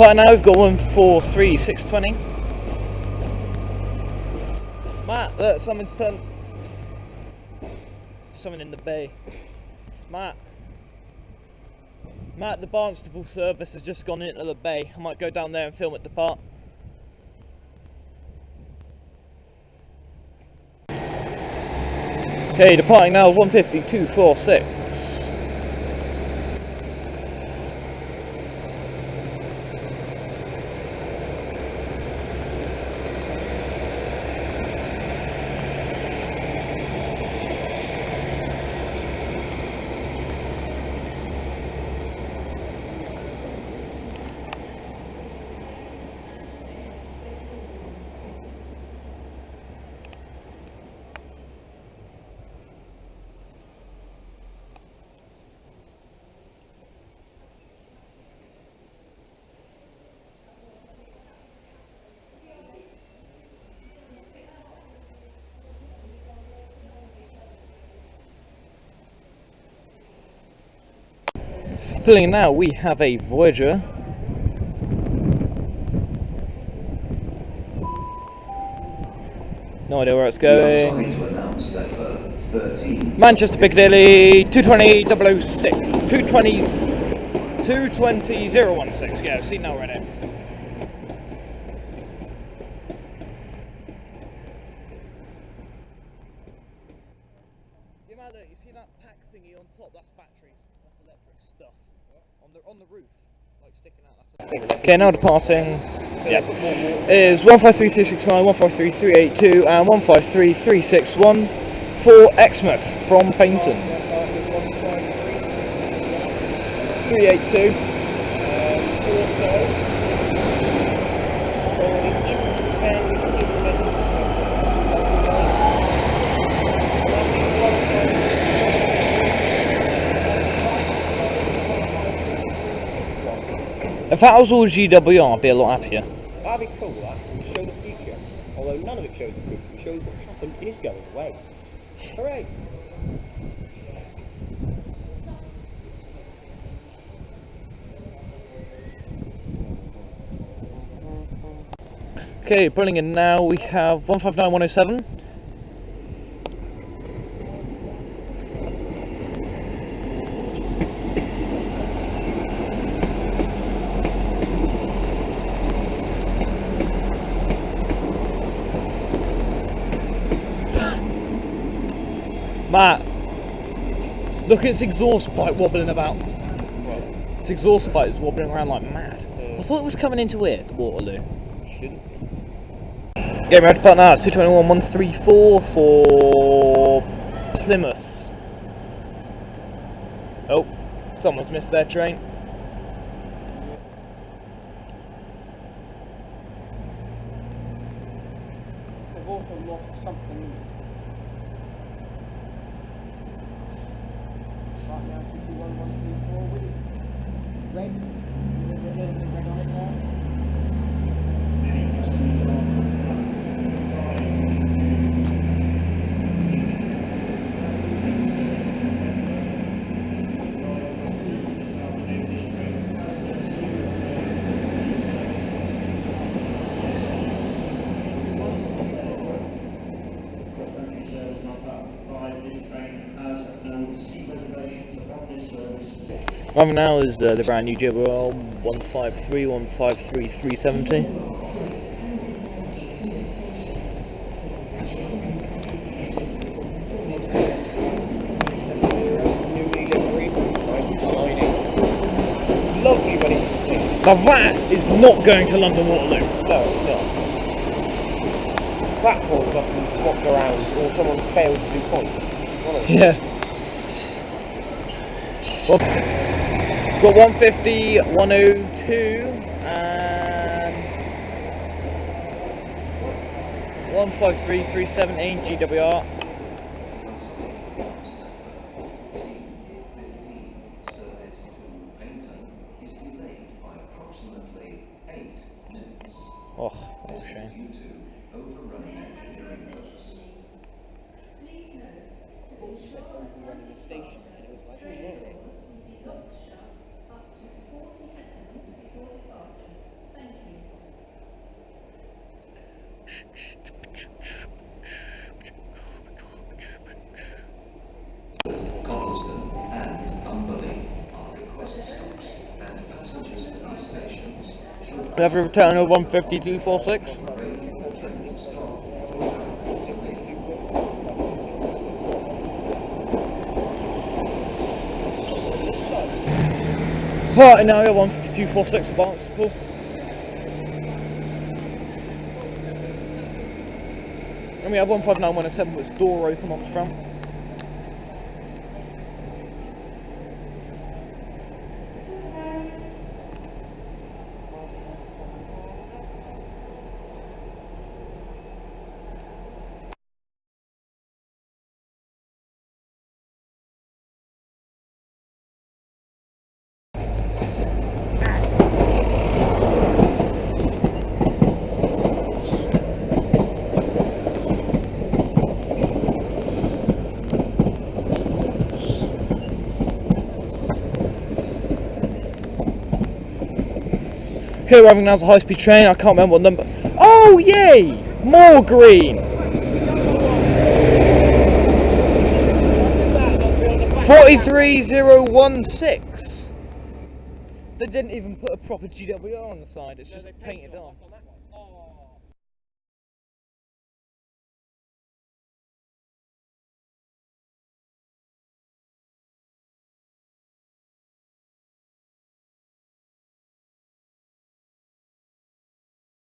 By now we've got 143,620. Matt, look, someone's turned. Someone in the bay. Matt, the Barnstable service has just gone into the bay. I might go down there and film it depart. Okay, departing now 150,246. Pulling now, we have a Voyager. No idea where it's going. Manchester Piccadilly 220 006. 220 016. Yeah, I've seen that already. Yeah, man, look, you see that pack thingy on top? That's batteries. That's electric stuff. On the roof, like sticking out. Okay, now departing. Yeah, is 153,369, 153,382, and 153,361 for Exmouth from Paynton. 382. If that was all GWR, I'd be a lot happier. That'd be cool, that would show the future. Although none of it shows the future, it shows what's happened and is going away. Hooray! Okay, pulling in now, we have 159,107. Matt, look at its exhaust pipe wobbling about. What? Its exhaust pipe is wobbling around like mad. I thought it was coming into here, the Waterloo. Shouldn't. Getting ready to part now, 221,134 for Plymouth. Oh, someone's missed their train. They've also lost something. Right now, 221,134 with its red. There's a little bit red on it now. Right now is the brand new GWR 153, 153, 370. Lovely when it's complete. Now that is not going to London Waterloo. No, it's not. Platforms must have been swapped around or someone failed to do points. Yeah. Well, got 150, 102, and 153, 317 GWR. Oh, what a shame. Coniston and Umberley are request stops, and passengers at these stations should We have a return of 152.46. Right, now we have 152.46 for Barnstaple. And we have 159.107 with its door open on the front. Here arriving now is a high-speed train, I can't remember what number. Oh yay! More green! 43016! They didn't even put a proper GWR on the side, it's just painted on.